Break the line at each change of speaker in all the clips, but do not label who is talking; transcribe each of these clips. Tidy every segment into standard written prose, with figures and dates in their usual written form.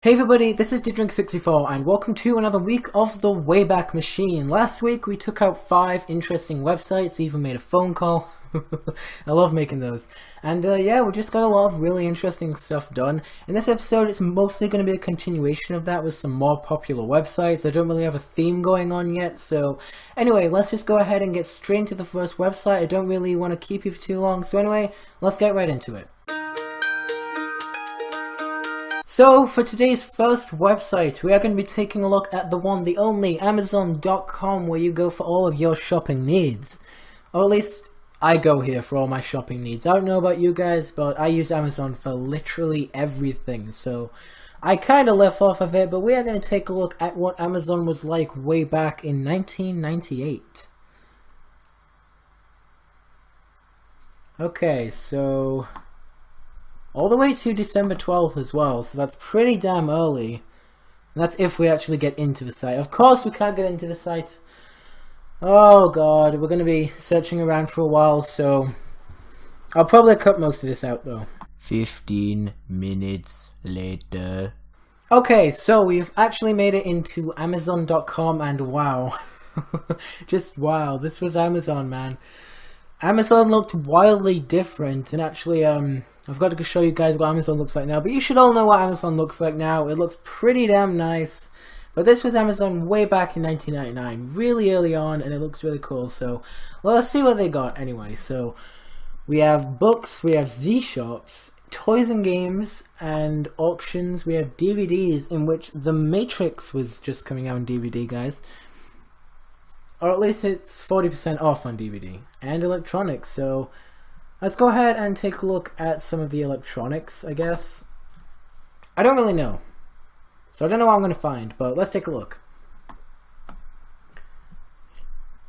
Hey everybody, this is Drink64 and welcome to another week of the Wayback Machine. Last week we took out 5 interesting websites, even made a phone call. I love making those. And yeah, we just got a lot of really interesting stuff done. In this episode it's mostly going to be a continuation of that with some more popular websites. I don't really have a theme going on yet, so anyway, let's just go ahead and get straight into the first website. I don't really want to keep you for too long, so anyway, let's get right into it. So, for today's first website, we are going to be taking a look at the one, the only, Amazon.com, where you go for all of your shopping needs. Or at least, I go here for all my shopping needs. I don't know about you guys, but I use Amazon for literally everything, so I kind of left off of it, but we are going to take a look at what Amazon was like way back in 1998. Okay, so all the way to December 12th as well, so that's pretty damn early. And that's if we actually get into the site. Of course we can't get into the site. Oh god, we're going to be searching around for a while, so I'll probably cut most of this out though. 15 minutes later. Okay, so we've actually made it into Amazon.com and wow. Just wow, this was Amazon, man. Amazon looked wildly different, and actually, I've got to show you guys what Amazon looks like now, but you should all know what Amazon looks like now. It looks pretty damn nice, but this was Amazon way back in 1999, really early on, and it looks really cool, so, well, let's see what they got anyway. So, we have books, we have Z-shops, toys and games, and auctions. We have DVDs, in which The Matrix was just coming out on DVD, guys. Or at least it's 40% off on DVD. And electronics, so let's go ahead and take a look at some of the electronics, I guess. I don't really know, so I don't know what I'm going to find, but let's take a look.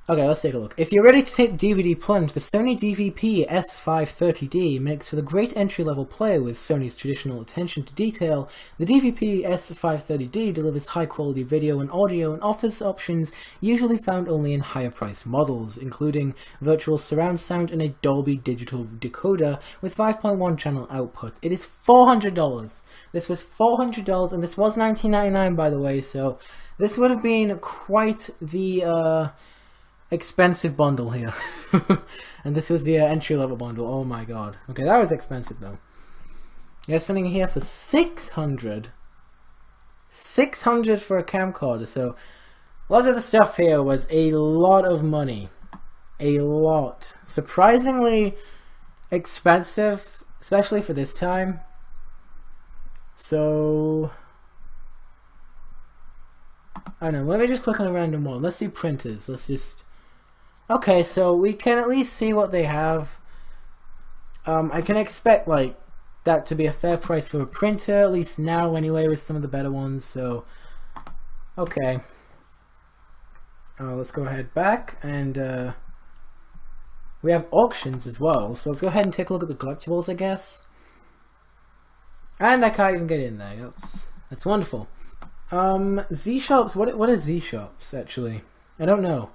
Okay, let's take a look. If you're ready to take the DVD plunge, the Sony DVP S530D makes for the great entry-level player with Sony's traditional attention to detail. The DVP S530D delivers high-quality video and audio and offers options usually found only in higher-priced models, including virtual surround sound and a Dolby Digital decoder with 5.1 channel output. It is $400. This was $400, and this was $19.99 by the way, so this would have been quite the expensive bundle here. And this was the entry-level bundle. Oh my god. Okay, that was expensive though. There's something here for $600. $600 for a camcorder. So a lot of the stuff here was a lot of money. A lot. Surprisingly expensive, especially for this time. So I don't know, let me just click on a random one. Let's see printers. Let's just... Okay, so we can at least see what they have. I can expect like that to be a fair price for a printer, at least now anyway, with some of the better ones. So okay, let's go ahead back, and we have auctions as well. So let's go ahead and take a look at the collectibles, I guess. And I can't even get in there. That's wonderful. Z-shops. What are Z-shops actually? I don't know.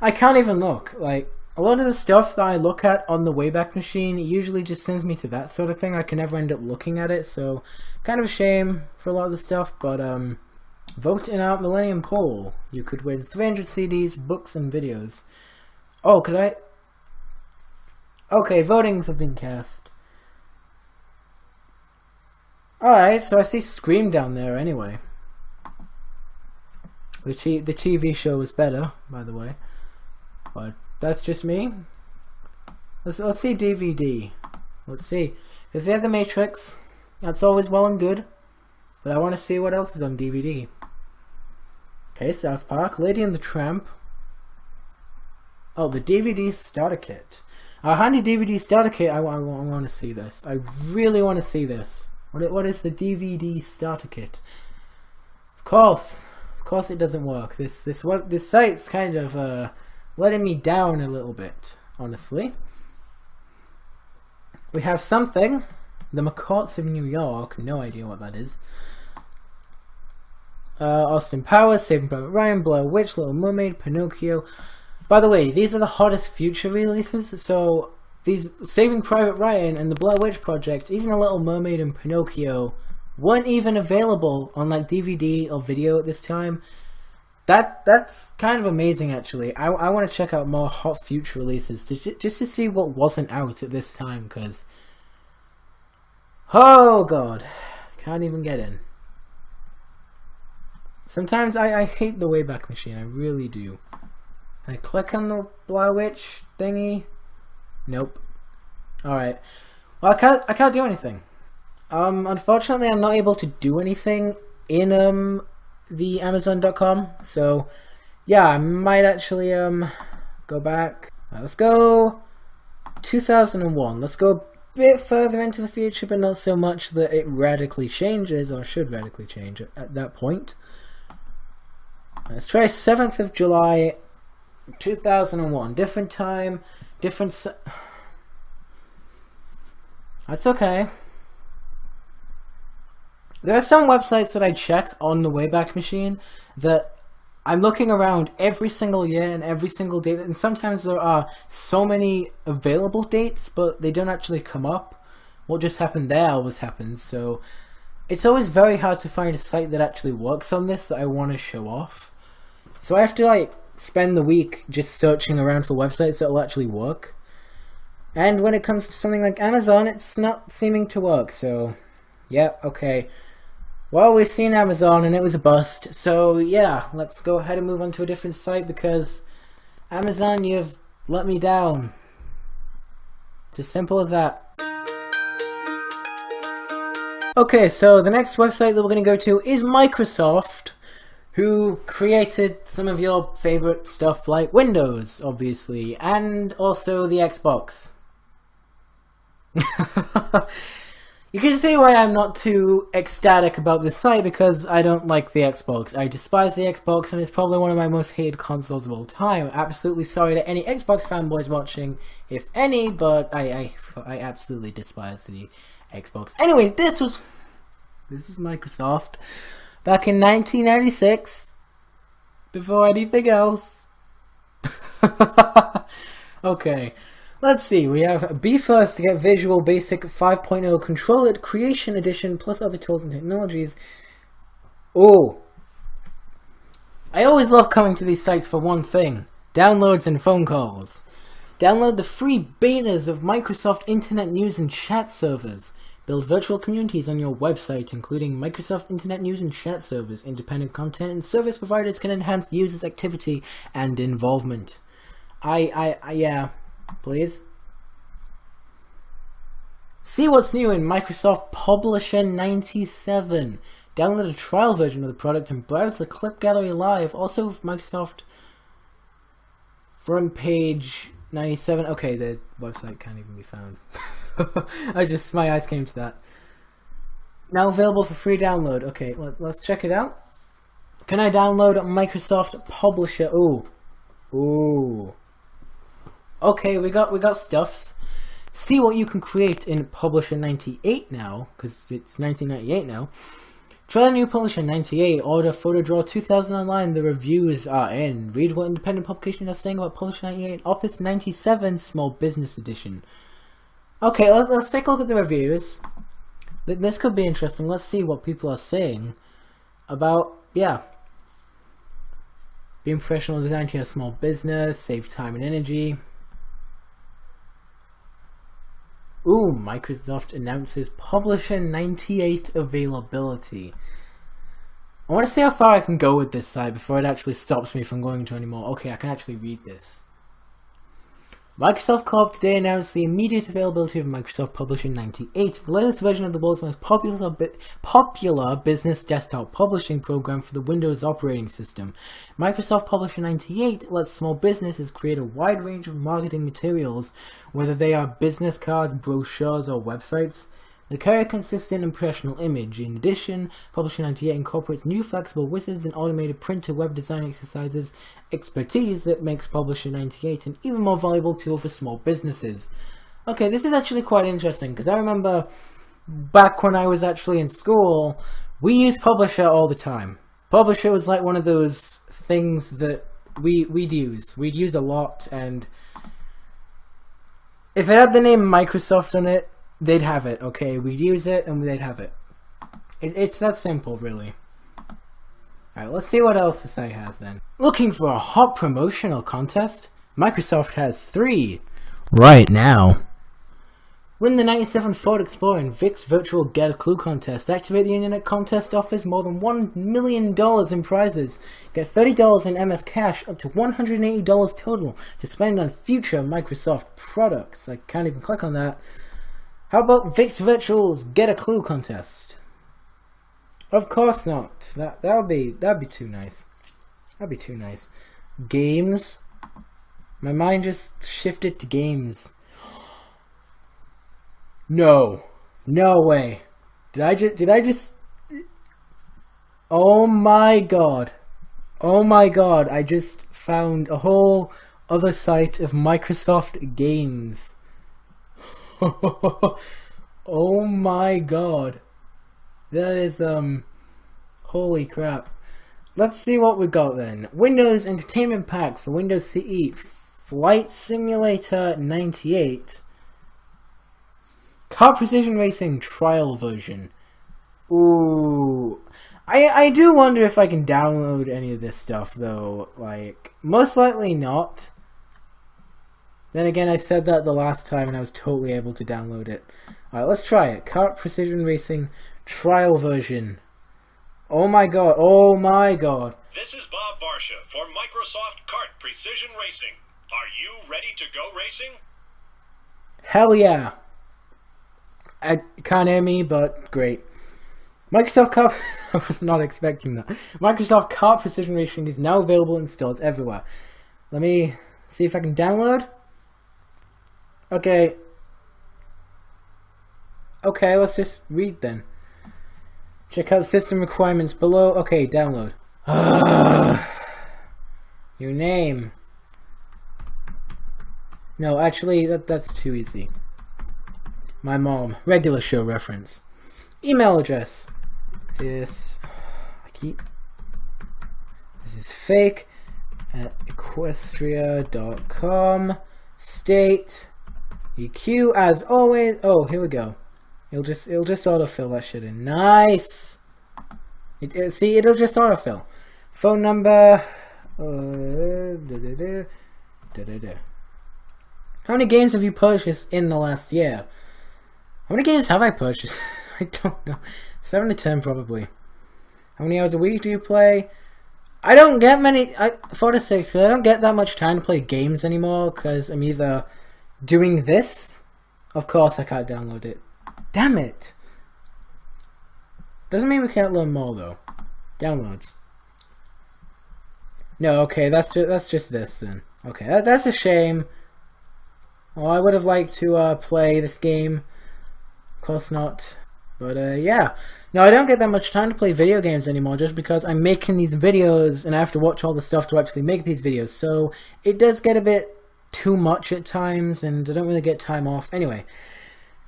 I can't even look. Like, a lot of the stuff that I look at on the Wayback Machine usually just sends me to that sort of thing. I can never end up looking at it, so kind of a shame for a lot of the stuff, but vote in our Millennium Poll. You could win 300 CDs, books, and videos. Oh, could I? Okay, votings have been cast. Alright, so I see Scream down there anyway. The TV show was better, by the way. But that's just me. Let's see DVD. Let's see. Because they have The Matrix. That's always well and good. But I want to see what else is on DVD. Okay, South Park. Lady and the Tramp. Oh, the DVD starter kit. A handy DVD starter kit. I want to see this. I really want to see this. What is the DVD starter kit? Of course it doesn't work. This site's kind of letting me down a little bit, honestly. We have something. The McCourts of New York. No idea what that is. Austin Powers, Saving Private Ryan, Blair Witch, Little Mermaid, Pinocchio. By the way, these are the hottest future releases. So these Saving Private Ryan and the Blair Witch Project, even The Little Mermaid and Pinocchio weren't even available on like DVD or video at this time. That's kind of amazing, actually. I want to check out more hot future releases just to see what wasn't out at this time, because oh god, can't even get in. Sometimes I hate the Wayback Machine, I really do. I click on the Blair Witch thingy. Nope. Alright. Well, I can't do anything. Unfortunately, I'm not able to do anything in the Amazon.com. So, yeah, I might actually go back. Let's go 2001. Let's go a bit further into the future, but not so much that it radically changes, or should radically change at that point. Let's try 7th of July, 2001. Different time, different. That's okay. There are some websites that I check on the Wayback Machine that I'm looking around every single year and every single date, and sometimes there are so many available dates, but they don't actually come up. What just happened there always happens, so it's always very hard to find a site that actually works on this that I want to show off. So I have to like spend the week just searching around for websites that will actually work. And when it comes to something like Amazon, it's not seeming to work, so yeah, okay. Well, we've seen Amazon and it was a bust, so yeah, let's go ahead and move on to a different site, because Amazon, you've let me down. It's as simple as that. Okay, so the next website that we're going to go to is Microsoft, who created some of your favorite stuff like Windows, obviously, and also the Xbox. You can see why I'm not too ecstatic about this site, because I don't like the Xbox. I despise the Xbox, and it's probably one of my most hated consoles of all time. Absolutely sorry to any Xbox fanboys watching, if any, but I absolutely despise the Xbox. Anyway, this was Microsoft back in 1996, before anything else. Okay. Let's see, we have Be First to get Visual Basic 5.0 Control It Creation Edition plus other tools and technologies. Oh, I always love coming to these sites for one thing: downloads and phone calls. Download the free betas of Microsoft Internet News and Chat servers. Build virtual communities on your website, including Microsoft Internet News and Chat servers. Independent content and service providers can enhance users' activity and involvement. Yeah. Please. See what's new in Microsoft Publisher 97. Download a trial version of the product and browse the clip gallery live. Also with Microsoft Front Page 97. Okay, the website can't even be found. My eyes came to that. Now available for free download. Okay, let's check it out. Can I download Microsoft Publisher? Ooh. Okay, we got stuffs. See what you can create in Publisher 98 now, because it's 1998 now. Try the new Publisher 98. Order PhotoDraw 2000 online. The reviews are in. Read what independent publication is saying about Publisher 98. Office 97 Small Business Edition. Okay, let's take a look at the reviews. This could be interesting. Let's see what people are saying about, yeah, being professional design to your small business, save time and energy. Ooh, Microsoft announces Publisher 98 availability. I want to see how far I can go with this site before it actually stops me from going to anymore. Okay, I can actually read this. Microsoft Corp today announced the immediate availability of Microsoft Publisher 98, the latest version of the world's most popular business desktop publishing program for the Windows operating system. Microsoft Publisher 98 lets small businesses create a wide range of marketing materials, whether they are business cards, brochures, or websites. They carry a consistent and professional image. In addition, Publisher 98 incorporates new flexible wizards and automated print-to web design exercises, expertise that makes Publisher 98 an even more valuable tool for small businesses. Okay, this is actually quite interesting, because I remember back when I was actually in school, we used Publisher all the time. Publisher was like one of those things that we'd use. We'd use a lot, and if it had the name Microsoft on it, they'd have it, okay? We'd use it and they'd have it. It's that simple, really. Alright, let's see what else the site has then. Looking for a hot promotional contest? Microsoft has 3 right now. Win the 97 Ford Explorer in Vic's virtual Get a Clue contest. Activate the internet contest, offers more than $1 million in prizes. Get $30 in MS cash, up to $180 total to spend on future Microsoft products. I can't even click on that. How about Vic's Virtual's Get a Clue contest? Of course not. That'd be too nice. That'd be too nice. Games. My mind just shifted to games. No. No way. Did I just Oh my god. Oh my god, I just found a whole other site of Microsoft games. Oh my god. That is, holy crap. Let's see what we got then. Windows Entertainment Pack for Windows CE. Flight Simulator 98. Car Precision Racing Trial Version. Ooh. I do wonder if I can download any of this stuff, though. Like, most likely not. Then again, I said that the last time and I was totally able to download it. Alright, let's try it. Car Precision Racing Trial Version. Oh my god, oh my god.
This is Bob Varsha for Microsoft Kart Precision Racing. Are you ready to go racing?
Hell yeah. I can't hear me, but great. Microsoft Kart... I was not expecting that. Microsoft Kart Precision Racing is now available in stores everywhere. Let me see if I can download. Okay. Okay, let's just read then. Check out system requirements below. Okay, download. Your name. No, actually, that's too easy. My mom. Regular show reference. Email address. This is fake at equestria.com. State. EQ as always. Oh, here we go. It'll just autofill that shit in. Nice. See, it'll just autofill. Phone number. How many games have you purchased in the last year? How many games have I purchased? I don't know. 7 to 10 probably. How many hours a week do you play? I don't get many. 4 to 6. I don't get that much time to play games anymore because I'm either doing this. Of course, I can't download it. Damn it! Doesn't mean we can't learn more though. Downloads. No, okay, that's just this then. Okay, that's a shame. Oh, I would have liked to play this game. Of course not. But yeah. No, I don't get that much time to play video games anymore just because I'm making these videos and I have to watch all the stuff to actually make these videos. So it does get a bit too much at times and I don't really get time off. Anyway.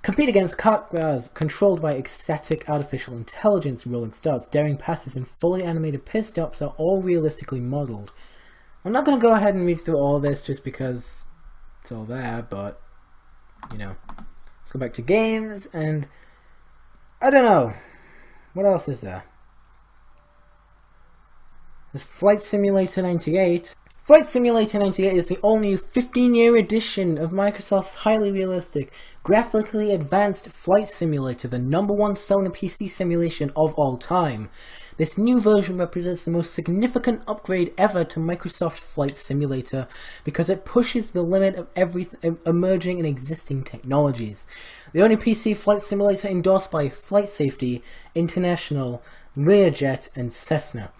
Compete against kart cars controlled by ecstatic artificial intelligence rolling starts, daring passes, and fully animated pit stops are all realistically modeled. I'm not going to go ahead and read through all this just because it's all there, but, you know. Let's go back to games, and I don't know. What else is there? There's Flight Simulator 98. Flight Simulator 98 is the all-new 15-year edition of Microsoft's highly realistic, graphically advanced flight simulator, the #1 selling PC simulation of all time. This new version represents the most significant upgrade ever to Microsoft Flight Simulator because it pushes the limit of every emerging and existing technologies. The only PC flight simulator endorsed by Flight Safety, International, Learjet, and Cessna.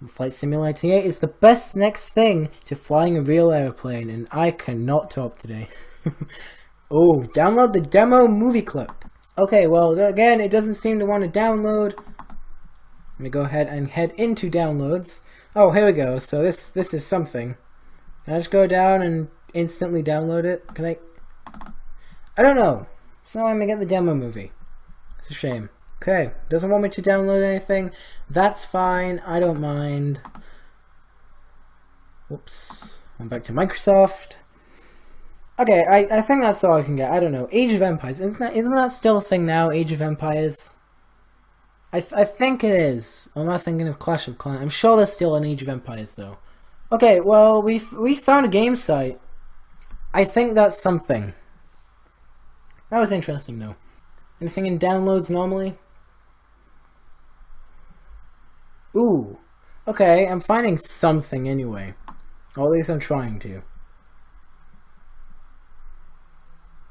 Flight Simulator 8 is the best next thing to flying a real airplane, and I cannot talk today. Oh, download the demo movie clip. Okay, well, again, it doesn't seem to want to download. Let me go ahead and head into downloads. Oh, here we go. So this is something. Can I just go down and instantly download it? Can I don't know. It's not letting me get the demo movie. It's a shame. Okay, doesn't want me to download anything. That's fine, I don't mind. Whoops. I'm back to Microsoft. Okay, I think that's all I can get. I don't know. Age of Empires. Isn't that still a thing now, Age of Empires? I think it is. I'm not thinking of Clash of Clans. I'm sure there's still an Age of Empires though. Okay, well we found a game site. I think that's something. That was interesting though. Anything in downloads normally? Ooh. Okay, I'm finding something anyway. Or at least I'm trying to.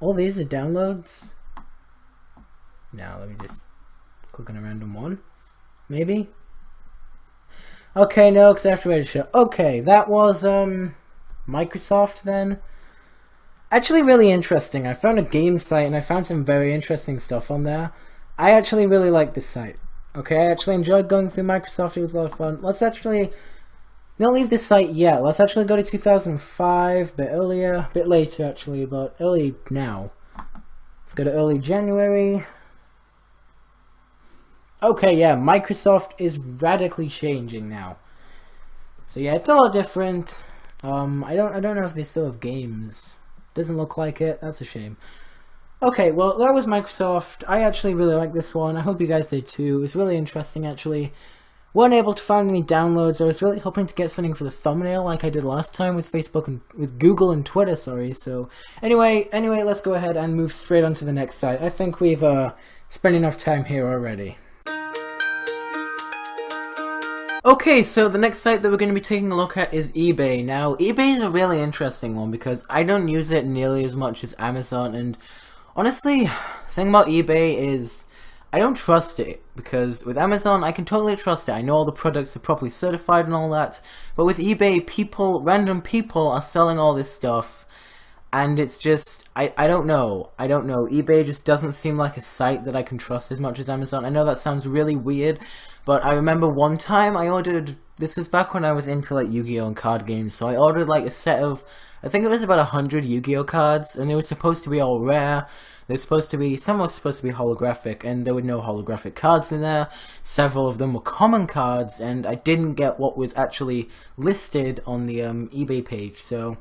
All these are downloads? Now let me just click on a random one. Maybe? Okay, no, because I have to wait a show. Okay, that was Microsoft then. Actually really interesting. I found a game site and I found some very interesting stuff on there. I actually really like this site. Okay, I actually enjoyed going through Microsoft. It was a lot of fun. Let's actually not leave this site yet. Let's actually go to 2005, a bit earlier, a bit later actually, but early now. Let's go to early January. Okay, yeah, Microsoft is radically changing now. So yeah, it's a lot different. I don't know if they still have games. Doesn't look like it. That's a shame. Okay, well, that was Microsoft. I actually really like this one. I hope you guys did too. It was really interesting, actually. Weren't able to find any downloads. I was really hoping to get something for the thumbnail like I did last time with Facebook and with Google and Twitter, sorry. So, anyway, let's go ahead and move straight on to the next site. I think we've spent enough time here already. Okay, so the next site that we're going to be taking a look at is eBay. Now, eBay is a really interesting one because I don't use it nearly as much as Amazon, and honestly, the thing about eBay is I don't trust it, because with Amazon I can totally trust it. I know all the products are properly certified and all that, but with eBay, random people are selling all this stuff, and it's just, I don't know. eBay just doesn't seem like a site that I can trust as much as Amazon. I know that sounds really weird, but I remember one time I ordered, this was back when I was into like Yu-Gi-Oh! And card games, so I ordered like a set of, I think it was about 100 Yu-Gi-Oh! Cards, and they were supposed to be all rare. They're supposed to be, some were supposed to be holographic, and there were no holographic cards in there. Several of them were common cards, and I didn't get what was actually listed on the eBay page, so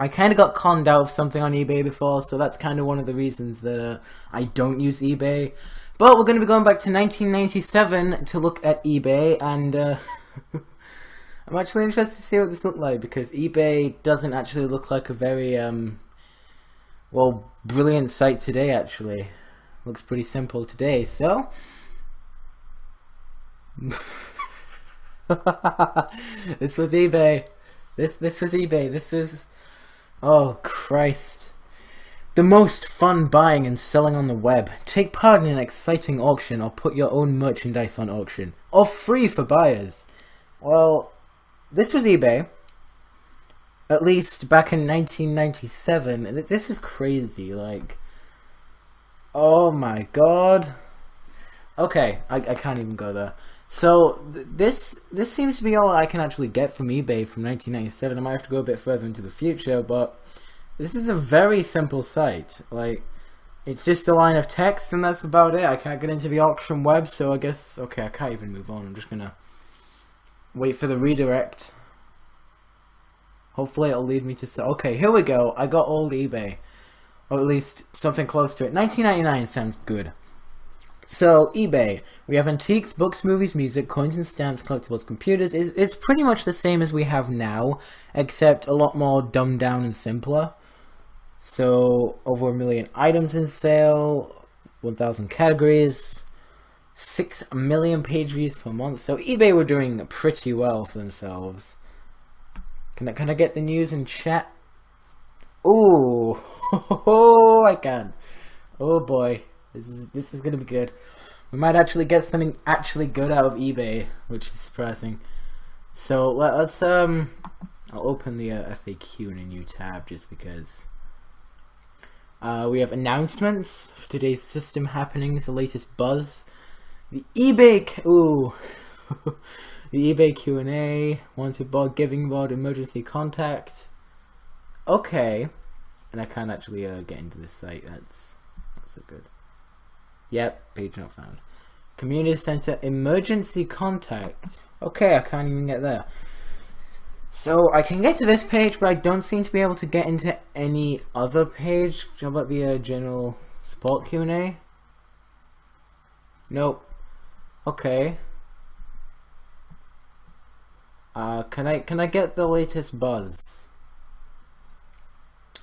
I kind of got conned out of something on eBay before, so that's kind of one of the reasons that I don't use eBay. But we're going to be going back to 1997 to look at eBay, and I'm actually interested to see what this looked like, because eBay doesn't actually look like a very, well, brilliant site today, actually. Looks pretty simple today, so this was eBay. This was eBay. This was, oh Christ. The most fun buying and selling on the web. Take part in an exciting auction or put your own merchandise on auction. Or free for buyers. Well, this was eBay. At least back in 1997. This is crazy, like, oh my god. Okay, I can't even go there. So, this seems to be all I can actually get from eBay from 1997. I might have to go a bit further into the future, but this is a very simple site. Like, it's just a line of text and that's about it. I can't get into the auction web, so I guess, okay, I can't even move on. I'm just gonna wait for the redirect. Hopefully it'll lead me to... Okay, here we go. I got old eBay. Or at least something close to it. 1999 sounds good. So, eBay. We have antiques, books, movies, music, coins and stamps, collectibles, computers. It's pretty much the same as we have now, except a lot more dumbed down and simpler. So, over 1 million items in sale, 1,000 categories, 6 million page views per month. So, eBay were doing pretty well for themselves. Can I get the news in chat? Ooh, I can. Oh boy, this is gonna be good. We might actually get something actually good out of eBay, which is surprising. So let's I'll open the FAQ in a new tab just because. We have announcements for today's system happenings, the latest buzz, the eBay. The eBay Q&A, wanted board, giving board, emergency contact. Okay. And I can't actually get into this site. That's so good. Yep, page not found. Community center, emergency contact. Okay, I can't even get there. So I can get to this page, but I don't seem to be able to get into any other page. How about the general support Q&A? Nope. Okay. Can I get the latest buzz?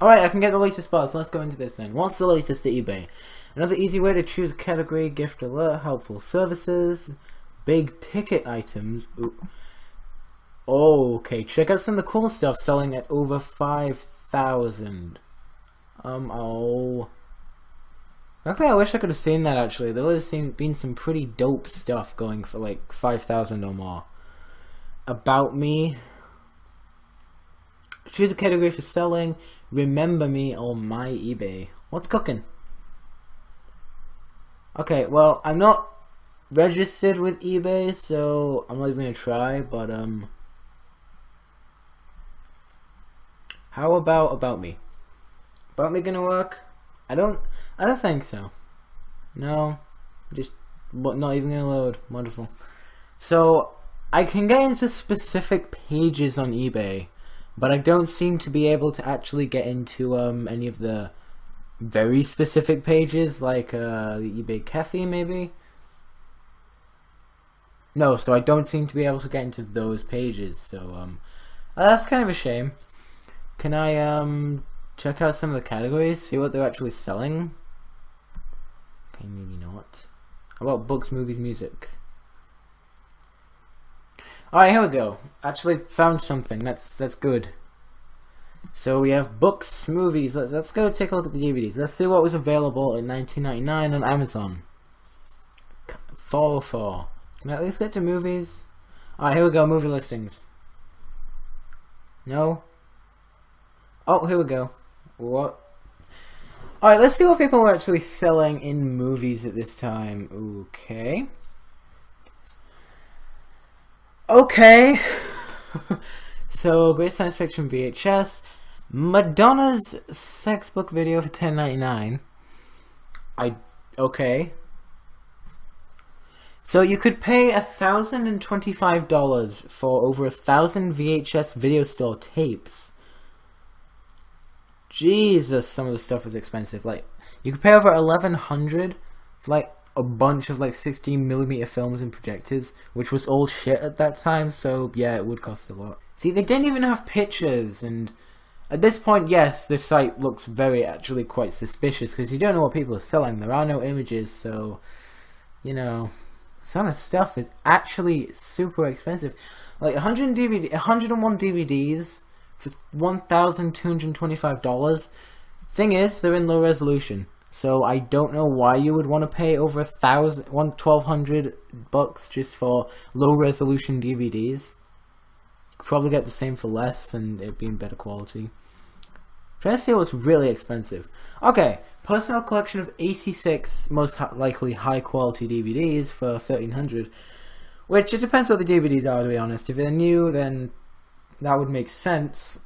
Alright, I can get the latest buzz. Let's go into this then. What's the latest at eBay? Another easy way to choose a category, gift alert, helpful services, big ticket items. Ooh. Oh, okay, check out some of the cool stuff selling at over 5,000. Oh. Okay, I wish I could have seen that actually. There would have been some pretty dope stuff going for like 5,000 or more. About me. Choose a category for selling. Remember me on my eBay. What's cooking? Okay, well, I'm not registered with eBay, so I'm not even gonna try, but how about me? About me gonna work? I don't think so. No. Just not even gonna load. Wonderful. So I can get into specific pages on eBay, but I don't seem to be able to actually get into any of the very specific pages, like the eBay Cafe maybe. No, so I don't seem to be able to get into those pages. So that's kind of a shame. Can I check out some of the categories, see what they're actually selling? Okay, maybe not. How about books, movies, music? Alright, here we go. Actually found something. That's good. So we have books, movies. Let's go take a look at the DVDs. Let's see what was available in 1999 on Amazon. 404. Can I at least get to movies? Alright, here we go. Movie listings. No? Oh, here we go. What? Alright, let's see what people were actually selling in movies at this time. Okay. Okay. So, great science fiction VHS. Madonna's sex book video for $10.99. Okay. So you could pay $1,025 for over 1,000 VHS video store tapes. Jesus, some of the stuff was expensive. Like, you could pay over $1,100 for like a bunch of like 16mm films and projectors, which was old shit at that time, so yeah, it would cost a lot. See, they didn't even have pictures, and at this point, yes, the site looks actually quite suspicious, because you don't know what people are selling. There are no images, so, you know, some of the stuff is actually super expensive. Like 101 DVDs for $1,225. Thing is, they're in low resolution. So I don't know why you would want to pay over $1,200 just for low resolution DVDs. Probably get the same for less and it'd be in better quality. Trying to see what's really expensive. Okay, personal collection of 86 most likely high quality DVDs for $1,300. Which it depends what the DVDs are, to be honest. If they're new, then that would make sense.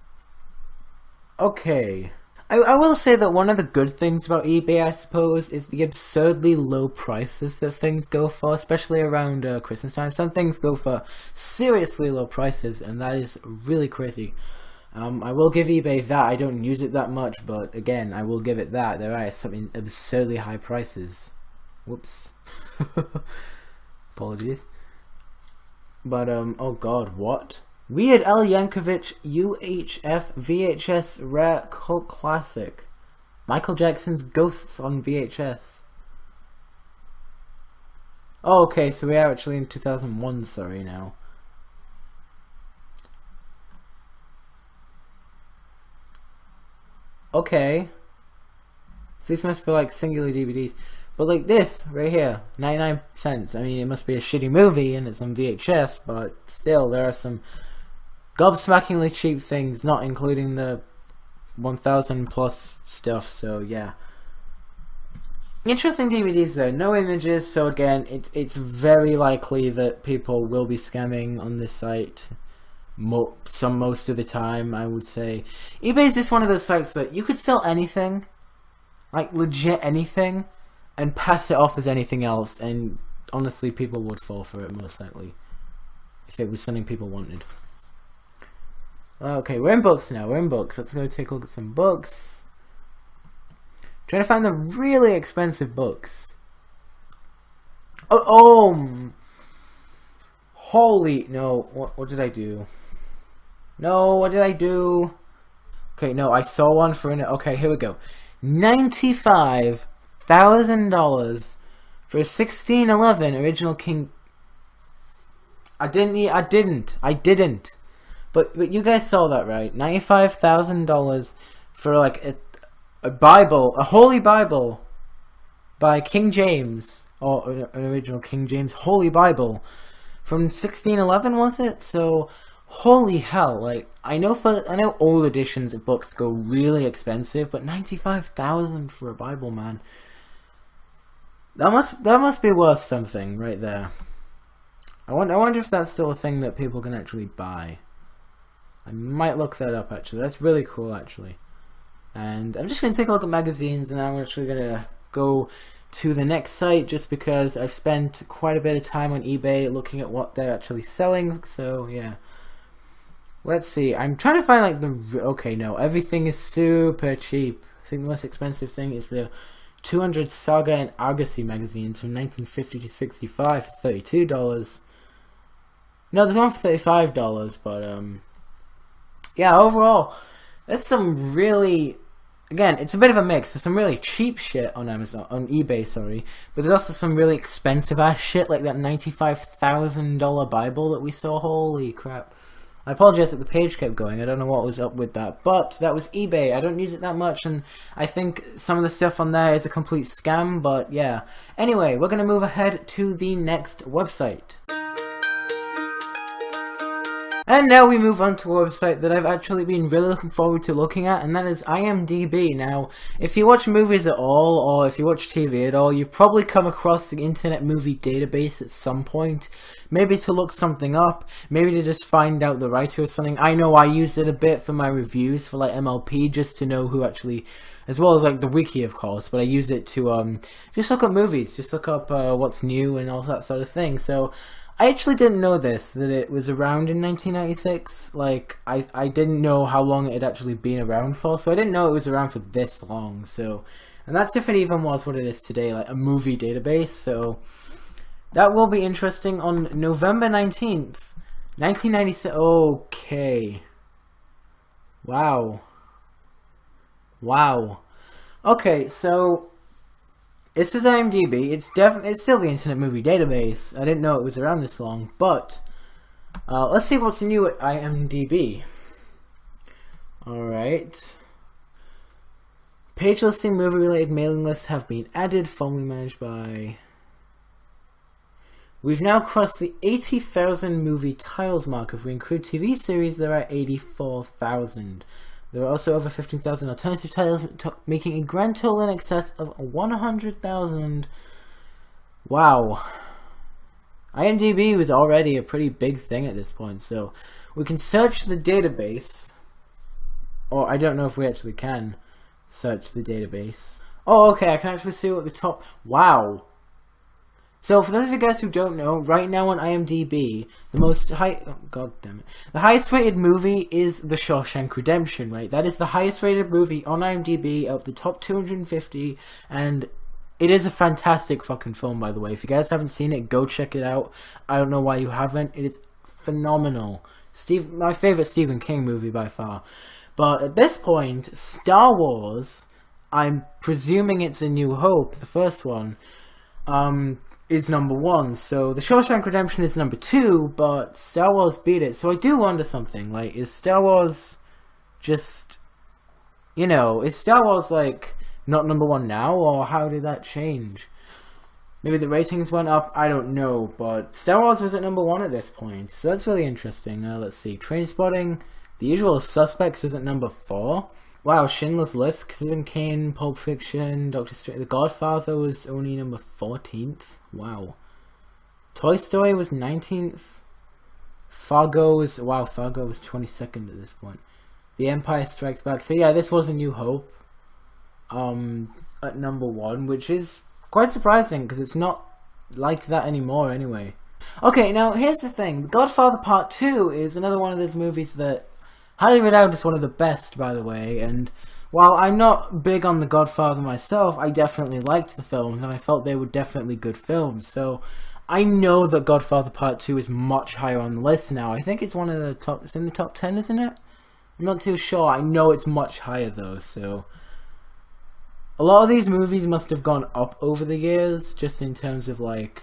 Okay. I will say that one of the good things about eBay, I suppose, is the absurdly low prices that things go for, especially around Christmas time. Some things go for seriously low prices, and that is really crazy. I will give eBay that. I don't use it that much, but again, I will give it that. There are some absurdly high prices. Whoops. Apologies. But, oh god, what? Weird Al Yankovic UHF VHS Rare Cult Classic. Michael Jackson's Ghosts on VHS. Oh, okay, so we are actually in 2001, sorry, now. Okay. So these must be like singular DVDs. But like this, right here, 99 cents. I mean, it must be a shitty movie and it's on VHS, but still, there are some gobsmackingly cheap things, not including the 1,000 plus stuff, so yeah. Interesting DVDs though, no images, so again, it's very likely that people will be scamming on this site most of the time, I would say. eBay is just one of those sites that you could sell anything, like legit anything, and pass it off as anything else, and honestly people would fall for it most likely, if it was something people wanted. Okay, we're in books now. We're in books. Let's go take a look at some books. Trying to find the really expensive books. Oh, Holy, no, what did I do? No, what did I do? Okay, no, I saw one for okay, here we go. $95,000 for a 1611 original King. I didn't. But you guys saw that, right? $95,000 for like a Bible, a Holy Bible by King James, or an original King James Holy Bible from 1611, was it? So holy hell! Like I know old editions of books go really expensive, but $95,000 for a Bible, man. That must be worth something right there. I wonder if that's still a thing that people can actually buy. I might look that up actually. That's really cool actually. And I'm just going to take a look at magazines, and I'm actually going to go to the next site just because I've spent quite a bit of time on eBay looking at what they're actually selling. So yeah. Let's see. I'm trying to find like okay, no, everything is super cheap. I think the most expensive thing is the 200 Saga and Argosy magazines from 1950 to 65 for $32. No, there's one for $35, but yeah, overall, there's some really, again, it's a bit of a mix. There's some really cheap shit on eBay, sorry, but there's also some really expensive ass shit like that $95,000 Bible that we saw. Holy crap. I apologize that the page kept going. I don't know what was up with that. But that was eBay. I don't use it that much, and I think some of the stuff on there is a complete scam, but yeah. Anyway, we're going to move ahead to the next website. And now we move on to a website that I've actually been really looking forward to looking at, and that is IMDb. Now, if you watch movies at all, or if you watch TV at all, you've probably come across the Internet Movie Database at some point. Maybe to look something up, maybe to just find out the writer or something. I know I use it a bit for my reviews for like MLP, just to know who actually, as well as like the wiki of course, but I use it to just look up movies, just look up what's new and all that sort of thing. So I actually didn't know that it was around in 1996. Like, I didn't know how long it had actually been around for, so I didn't know it was around for this long. So, and that's if it even was what it is today, like a movie database. So that will be interesting. On November 19th, 1996. Okay. Wow. Okay, so this was IMDb. It's still the Internet Movie Database. I didn't know it was around this long, but let's see what's new at IMDb. Alright. Page listing, movie-related mailing lists have been added, formerly managed by... We've now crossed the 80,000 movie titles mark. If we include TV series, there are 84,000. There are also over 15,000 alternative titles, making a grand total in excess of 100,000. Wow. IMDb was already a pretty big thing at this point, so we can search the database. Or I don't know if we actually can search the database. Oh, okay, I can actually see what the top... Wow. So for those of you guys who don't know, right now on IMDb, the highest rated movie is The Shawshank Redemption, right? That is the highest rated movie on IMDb of the top 250, and it is a fantastic fucking film, by the way. If you guys haven't seen it, go check it out. I don't know why you haven't. It is phenomenal. My favorite Stephen King movie by far. But at this point, Star Wars, I'm presuming it's A New Hope, the first one, is number 1. So The Shawshank Redemption is number 2, but Star Wars beat it. So I do wonder something, like, is Star Wars just, you know, is Star Wars like not number 1 now, or how did that change? Maybe the ratings went up, I don't know, but Star Wars was at number 1 at this point, so that's really interesting. Let's see, Trainspotting, The Usual Suspects was at number 4. Wow, Schindler's List, Citizen Kane, Pulp Fiction, Doctor Strange, The Godfather was only number 14th. Wow. Toy Story was 19th. Fargo was 22nd at this point. The Empire Strikes Back. So yeah, this was A New Hope. At number 1, which is quite surprising because it's not like that anymore anyway. Okay, now here's the thing. The Godfather Part 2 is another one of those movies that highly renowned as one of the best, by the way, and while I'm not big on The Godfather myself, I definitely liked the films, and I felt they were definitely good films, so I know that Godfather Part 2 is much higher on the list now. I think it's one of the top... It's in the top 10, isn't it? I'm not too sure. I know it's much higher, though, so... A lot of these movies must have gone up over the years, just in terms of, like,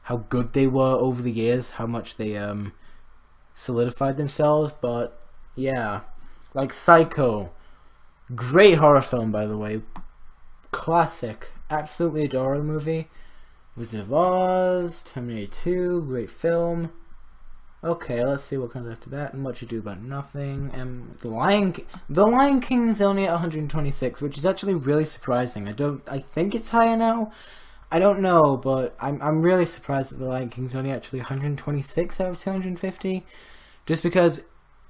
how good they were over the years, how much they, solidified themselves, but, yeah. Like, Psycho. Great horror film, by the way. Classic. Absolutely adore the movie. Wizard of Oz, Terminator 2, great film. Okay, let's see what comes after that. Much Ado About Nothing. The Lion King is only at 126, which is actually really surprising. I think it's higher now. I don't know, but I'm really surprised that The Lion King's only actually 126 out of 250. Just because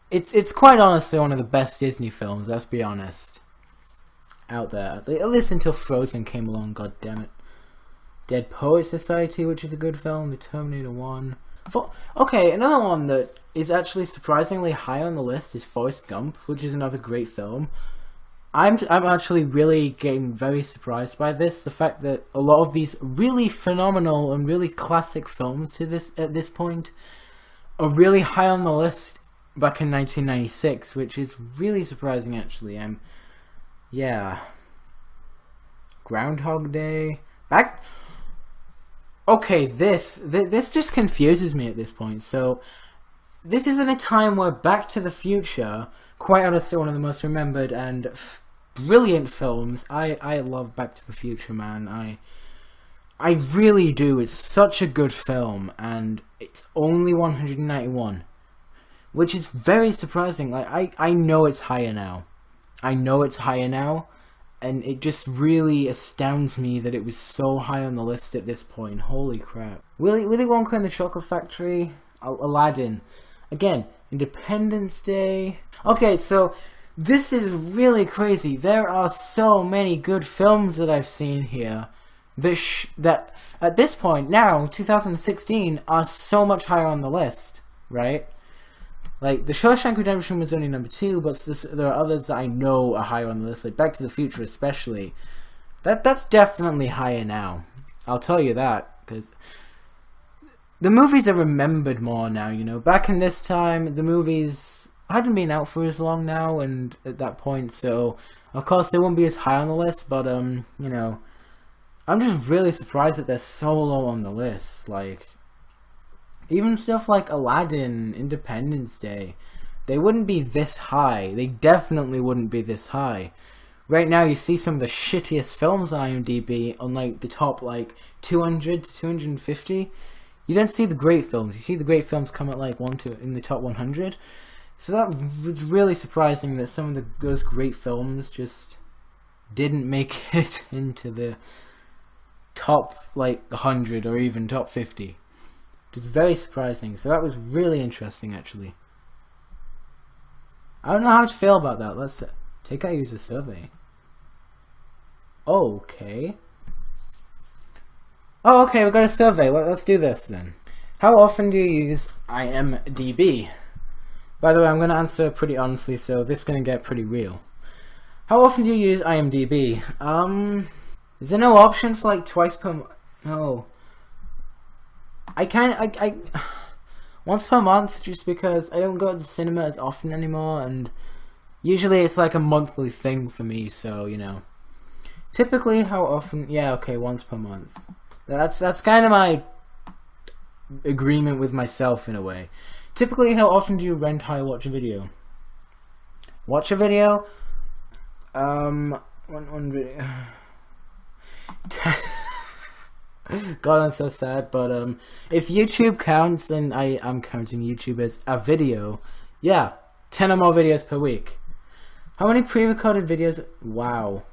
it's quite honestly one of the best Disney films, let's be honest. Out there. At least until Frozen came along, god damn it. Dead Poets Society, which is a good film. The Terminator 1. Okay, another one that is actually surprisingly high on the list is Forrest Gump, which is another great film. I'm actually really getting very surprised by this. The fact that a lot of these really phenomenal and really classic films at this point are really high on the list back in 1996, which is really surprising actually. Yeah. Groundhog Day. Okay, this just confuses me at this point. So, this is in a time where Back to the Future, quite honestly one of the most remembered and brilliant films. I love Back to the Future, man. I really do. It's such a good film, and it's only 191, which is very surprising. Like I know it's higher now. I know it's higher now. And it just really astounds me that it was so high on the list at this point. Holy crap. Willy Wonka and the Chocolate Factory. Aladdin. Again, Independence Day. Okay, so this is really crazy. There are so many good films that I've seen here that at this point now, 2016, are so much higher on the list, right? Like, The Shawshank Redemption was only number 2, but there are others that I know are higher on the list, like Back to the Future especially. That's definitely higher now. I'll tell you that, because the movies are remembered more now, you know. Back in this time, the movies hadn't been out for as long now, and at that point, so, of course, they won't be as high on the list, but, you know, I'm just really surprised that they're so low on the list, like... Even stuff like Aladdin, Independence Day, they wouldn't be this high. They definitely wouldn't be this high. Right now, you see some of the shittiest films on IMDb on like the top like 200 to 250. You don't see the great films. You see the great films come at like in the top 100. So that was really surprising that some of those great films just didn't make it into the top like 100 or even top 50. Just very surprising. So that was really interesting, actually. I don't know how to feel about that. Let's take our user survey. Okay. Oh, okay, we've got a survey. Let's do this then. How often do you use IMDb? By the way, I'm going to answer pretty honestly, so this is going to get pretty real. How often do you use IMDb? Is there no option for like twice per month? No. I once per month, just because I don't go to the cinema as often anymore, and usually it's like a monthly thing for me, so, you know. Typically, how often? Yeah, okay, once per month. That's kind of my agreement with myself, in a way. Typically, how often do you rent, hire, watch a video? Watch a video? One video... God, I'm so sad, but if YouTube counts, and I'm counting YouTube as a video, yeah, 10 or more videos per week. How many pre-recorded videos? Wow.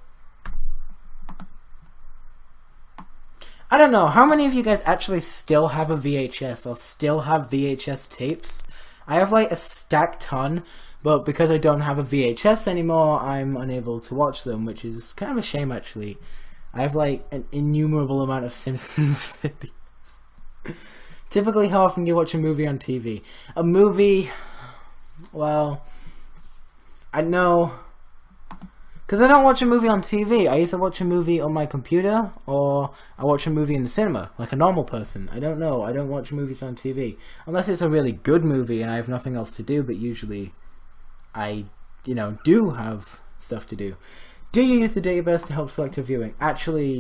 I don't know, how many of you guys actually still have a VHS, or still have VHS tapes? I have like a stacked ton, but because I don't have a VHS anymore, I'm unable to watch them, which is kind of a shame actually. I have like an innumerable amount of Simpsons videos. Typically, how often do you watch a movie on TV? A movie, well, I know Because I don't watch a movie on TV. I either watch a movie on my computer or I watch a movie in the cinema, like a normal person. I don't know. I don't watch movies on TV. Unless it's a really good movie and I have nothing else to do, but usually I, do have stuff to do. Do you use the database to help selective viewing? Actually,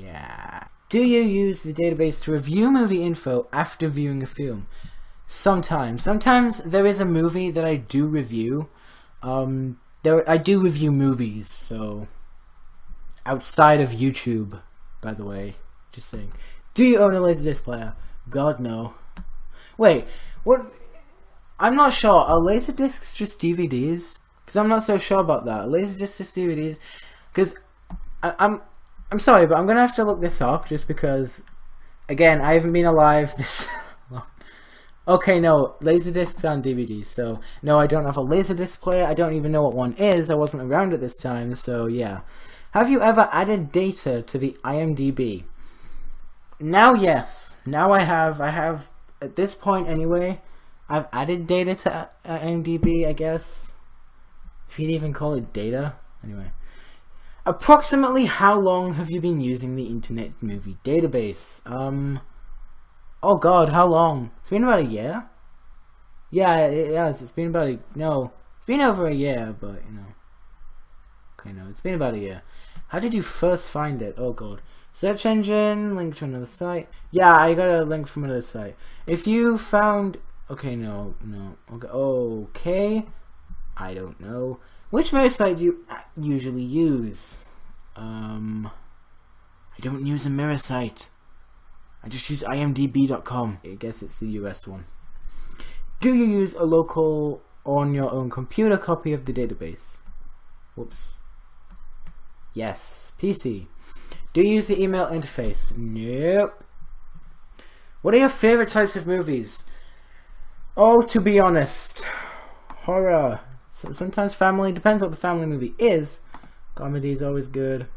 yeah. Do you use the database to review movie info after viewing a film? Sometimes. Sometimes there is a movie that I do review. I do review movies, so outside of YouTube, by the way, just saying. Do you own a Laserdisc player? God, no. Wait, what? I'm not sure. Are Laserdiscs just DVDs? Because I'm not so sure about that. Laserdiscs just DVDs? Because I'm sorry, but I'm gonna have to look this up just because, again, I haven't been alive this long. Okay, no, Laserdiscs and DVDs, so no, I don't have a Laserdisc player, I don't even know what one is, I wasn't around at this time, so yeah. Have you ever added data to the IMDb? Now, yes. Now I have, at this point anyway, I've added data to IMDb, I guess. If you'd even call it data. Anyway. Approximately how long have you been using the Internet Movie Database? Oh god, how long? It's been about a year? Yeah, it has. It's been about it's been over a year, but, Okay, no, it's been about a year. How did you first find it? Oh god. Search engine, link to another site. Yeah, I got a link from another site. If you found... Okay, no. Okay. I don't know. Which mirror site do you usually use? I don't use a mirror site. I just use imdb.com. I guess it's the US one. Do you use a local on your own computer copy of the database? Whoops. Yes. PC. Do you use the email interface? Nope. What are your favorite types of movies? Oh, to be honest, horror. Sometimes family. Depends what the family movie is. Comedy is always good.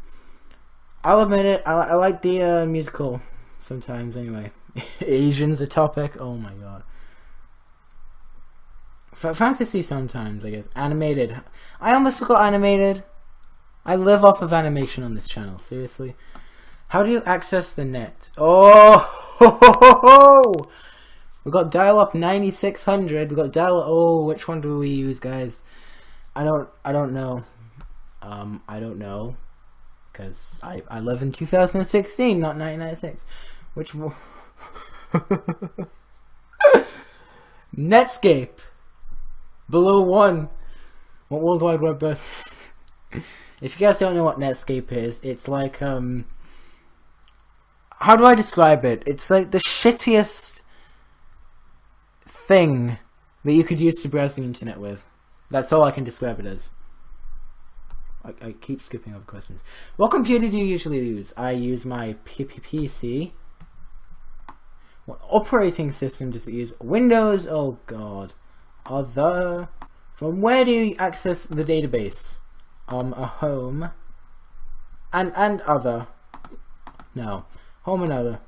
I'll admit it. I like the musical. Sometimes, anyway. Asian's a topic. Oh my god. Fantasy sometimes, I guess. Animated. I almost forgot animated. I live off of animation on this channel. Seriously. How do you access the net? Oh! Ho, ho, ho, ho! We got dial-up 9600. We got dial-up... Oh, which one do we use, guys? I don't know. I don't know. Because I live in 2016, not 1996. Which one? Netscape. Below 1. What World Wide Web does. If you guys don't know what Netscape is, it's like, how do I describe it? It's like the shittiest thing that you could use to browse the internet with. That's all I can describe it as. I keep skipping over questions. What computer do you usually use? I use my PC. What operating system does it use? Windows? Oh god. Other. From where do you access the database? A home. And other. No. Home and other.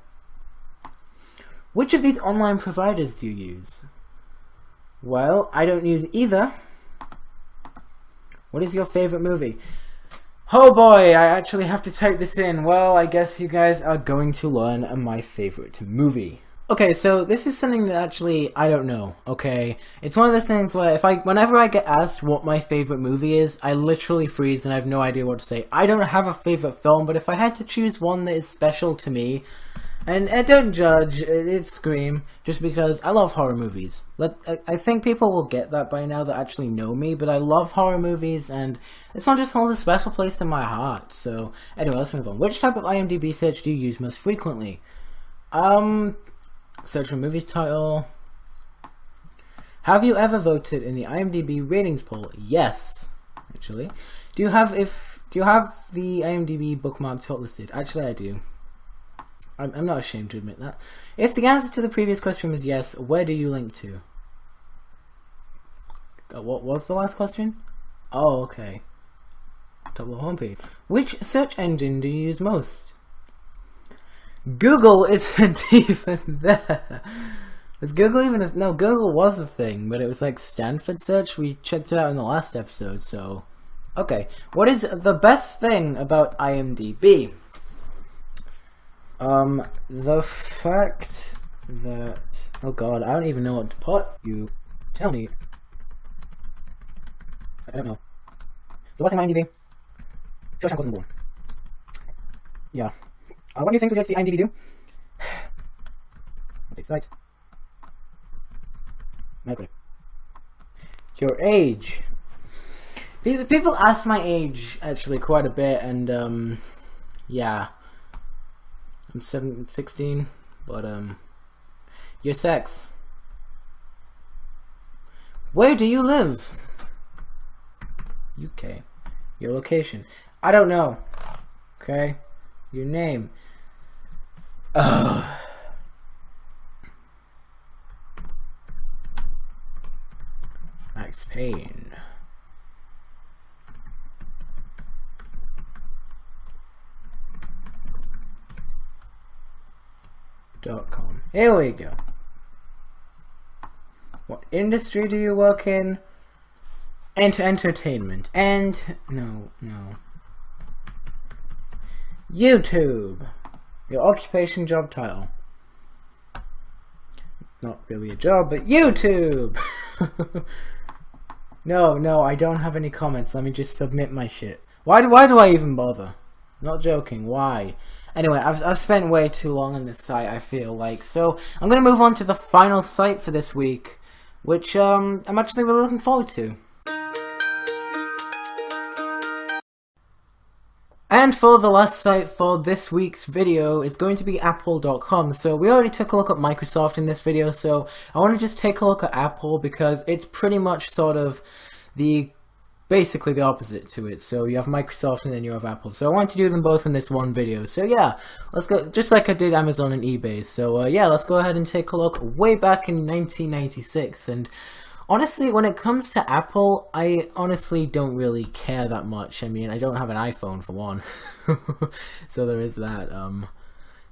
Which of these online providers do you use? Well, I don't use either. What is your favorite movie? Oh boy, I actually have to type this in. Well, I guess you guys are going to learn my favorite movie. Okay, so this is something that actually I don't know, okay? It's one of those things where whenever I get asked what my favorite movie is, I literally freeze and I have no idea what to say. I don't have a favorite film, but if I had to choose one that is special to me, and don't judge, it's Scream, just because I love horror movies. I think people will get that by now that actually know me, but I love horror movies, and this one just holds a special place in my heart. So, anyway, let's move on. Which type of IMDb search do you use most frequently? Search for movie title. Have you ever voted in the IMDb ratings poll? Yes, actually. Do you have the IMDb bookmarked hotlisted? Actually, I do. I'm not ashamed to admit that. If the answer to the previous question was yes, where do you link to? What was the last question? Oh, okay. Top of the homepage. Which search engine do you use most? Google isn't even there. Was Google even no, Google was a thing, but it was like Stanford search. We checked it out in the last episode, so Okay, what is the best thing about IMDb? The fact that... Oh god, I don't even know what to put. You tell me. I don't know. So what's in IMDb? Shawshank wasn't born. Yeah. What new things would you like to see IMDb do? Okay, site. Okay. Your age. People ask my age actually quite a bit, and yeah, I'm 16, but your sex. Where do you live? UK. Your location. I don't know. Okay. Your name. Ugh. Max Payne. .com. Here we go. What industry do you work in? Entertainment. And no. YouTube. Your occupation, job title. Not really a job, but YouTube. No, I don't have any comments. Let me just submit my shit. Why do I even bother? Not joking. Why? Anyway, I've spent way too long on this site, I feel like. So I'm gonna move on to the final site for this week, which I'm actually really looking forward to. And for the last site for this week's video is going to be Apple.com. So we already took a look at Microsoft in this video, so I want to just take a look at Apple because it's pretty much sort of basically the opposite to it. So you have Microsoft and then you have Apple. So I want to do them both in this one video. So yeah, let's go, just like I did Amazon and eBay. So yeah, let's go ahead and take a look way back in 1996. And honestly, when it comes to Apple, I honestly don't really care that much. I mean, I don't have an iPhone for one. So there is that.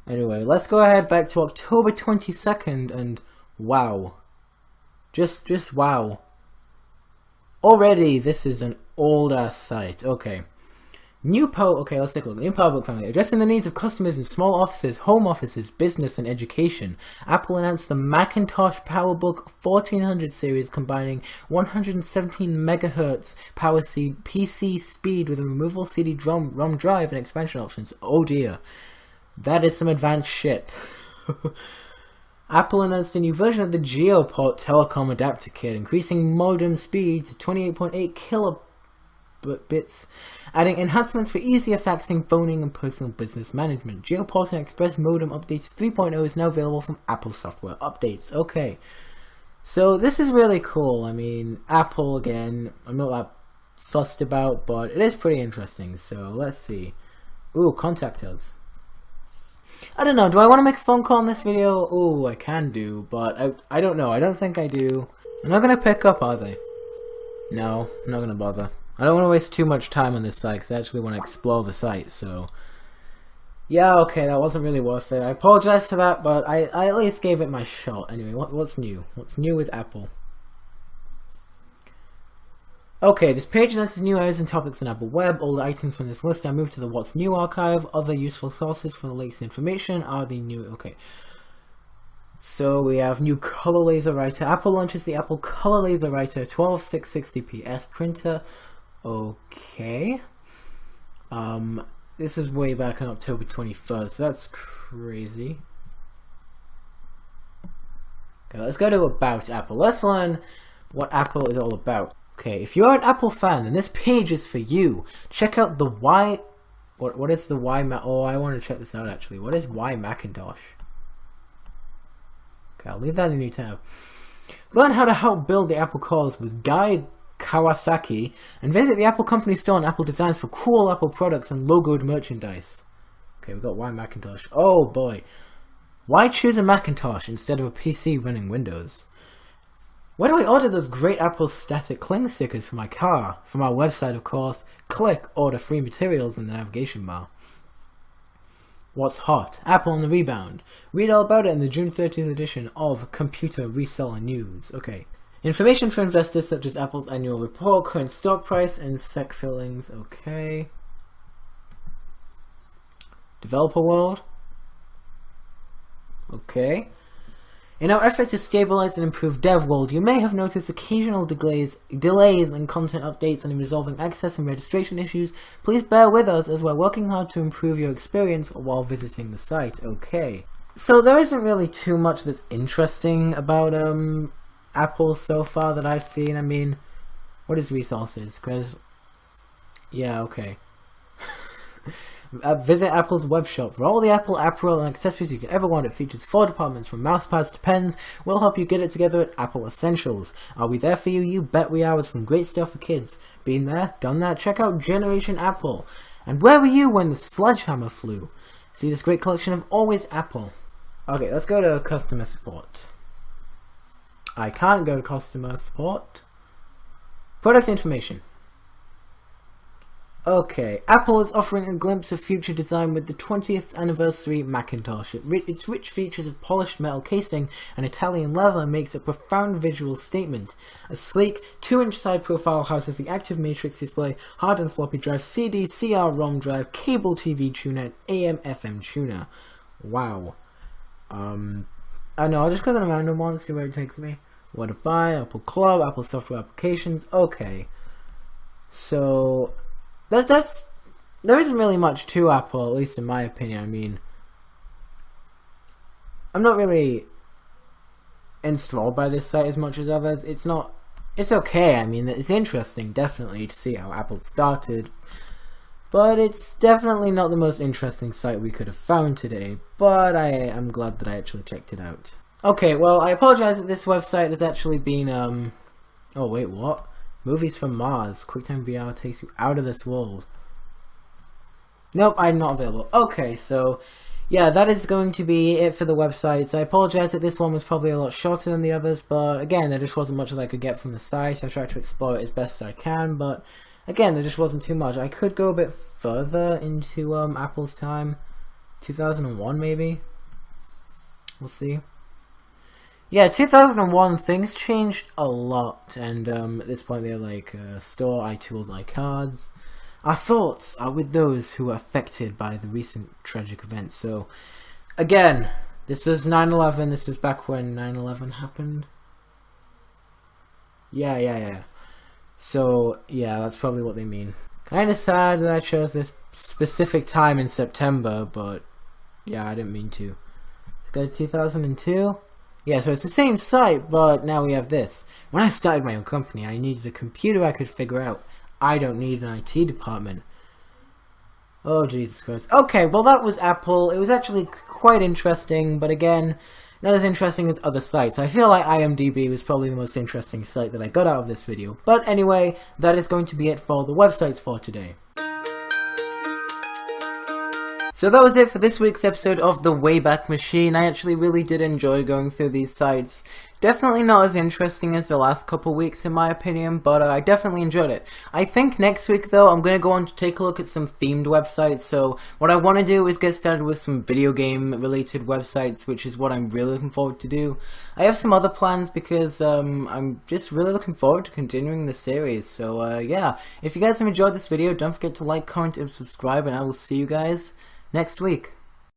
Anyway, let's go ahead back to October 22nd and wow. Just wow. Already, this is an old-ass site. Okay. Okay, let's take a look. New PowerBook family. Addressing the needs of customers in small offices, home offices, business, and education. Apple announced the Macintosh PowerBook 1400 series combining 117 MHz PC speed with a removable CD-ROM drive and expansion options. Oh dear. That is some advanced shit. Apple announced a new version of the GeoPort telecom adapter kit, increasing modem speed to 28.8 kilobits, adding enhancements for easier faxing, phoning, and personal business management. GeoPort and Express Modem Update 3.0 is now available from Apple Software Updates. Okay, so this is really cool. I mean, Apple, again, I'm not that fussed about, but it is pretty interesting. So let's see. Ooh, contact us. I don't know, do I want to make a phone call in this video? Ooh, I can do, but I don't know. I don't think I do. I'm not going to pick up, are they? No, I'm not going to bother. I don't want to waste too much time on this site, because I actually want to explore the site, so... Yeah, okay, that wasn't really worth it. I apologize for that, but I at least gave it my shot. Anyway, what's new? What's new with Apple? Okay, this page lists new areas and topics on Apple Web. All the items from this list are moved to the What's New archive. Other useful sources for the latest information are the new... Okay. So we have new color laser writer. Apple launches the Apple Color Laser Writer 12660ps printer. Okay. This is way back on October 21st. So that's crazy. Okay, let's go to About Apple. Let's learn what Apple is all about. Okay, if you're an Apple fan, then this page is for you. Check out the Y... What is the Y... Oh, I want to check this out, actually. What is Y Macintosh? Okay, I'll leave that in a new tab. Learn how to help build the Apple cores with Guy Kawasaki, and visit the Apple Company store on Apple Designs for cool Apple products and logoed merchandise. Okay, we've got Y Macintosh. Oh, boy. Why choose a Macintosh instead of a PC running Windows? Where do I order those great Apple static cling stickers for my car? From our website, of course. Click order free materials in the navigation bar. What's hot? Apple on the rebound. Read all about it in the June 30th edition of Computer Reseller News. Okay. Information for investors such as Apple's annual report, current stock price, and SEC fillings. Okay. Developer world. Okay. In our effort to stabilize and improve Dev World, you may have noticed occasional delays in content updates and in resolving access and registration issues. Please bear with us as we're working hard to improve your experience while visiting the site. Okay. So there isn't really too much that's interesting about Apple so far that I've seen. I mean, what is resources? Because, yeah, okay. Visit Apple's web shop for all the Apple apparel and accessories you could ever want. It features 4 departments from mousepads to pens. We'll help you get it together at Apple Essentials. Are we there for you? You bet we are, with some great stuff for kids. Been there, done that. Check out Generation Apple. And where were you when the sledgehammer flew? See this great collection of Always Apple. Okay, let's go to customer support. I can't go to customer support. Product information. Okay, Apple is offering a glimpse of future design with the 20th anniversary Macintosh. Its rich features of polished metal casing and Italian leather makes a profound visual statement. A sleek 2-inch side profile houses the active matrix display, hard and floppy drive, CD, CR-ROM drive, cable TV tuner, and AM/FM tuner. Wow. I know, I'll just click on a random one and see where it takes me. What to buy, Apple Club, Apple Software Applications. Okay. So there isn't really much to Apple, at least in my opinion. I mean, I'm not really enthralled by this site as much as others. It's okay. I mean, it's interesting, definitely, to see how Apple started, but it's definitely not the most interesting site we could have found today. But I'm glad that I actually checked it out. Okay, well, I apologize that this website has actually been oh wait, what? Movies from Mars. QuickTime VR takes you out of this world. Nope, I'm not available. Okay, so yeah, that is going to be it for the websites. I apologize that this one was probably a lot shorter than the others, but again, there just wasn't much that I could get from the site. I tried to explore it as best I can, but again, there just wasn't too much. I could go a bit further into Apple's time. 2001 maybe? We'll see. Yeah, 2001, things changed a lot, and at this point they're like, store iTools, iCards. Our thoughts are with those who were affected by the recent tragic events. So, again, this was 9/11, this is back when 9/11 happened. Yeah. So, yeah, that's probably what they mean. Kinda sad that I chose this specific time in September, but yeah, I didn't mean to. Let's go to 2002. Yeah, so it's the same site, but now we have this. When I started my own company, I needed a computer I could figure out. I don't need an IT department. Oh, Jesus Christ. Okay, well that was Apple. It was actually quite interesting, but again, not as interesting as other sites. I feel like IMDb was probably the most interesting site that I got out of this video. But anyway, that is going to be it for the websites for today. So that was it for this week's episode of the Wayback Machine. I actually really did enjoy going through these sites. Definitely not as interesting as the last couple weeks in my opinion, but I definitely enjoyed it. I think next week though, I'm going to go on to take a look at some themed websites. So what I want to do is get started with some video game related websites, which is what I'm really looking forward to do. I have some other plans because I'm just really looking forward to continuing the series. So yeah, if you guys have enjoyed this video, don't forget to like, comment, and subscribe, and I will see you guys next week.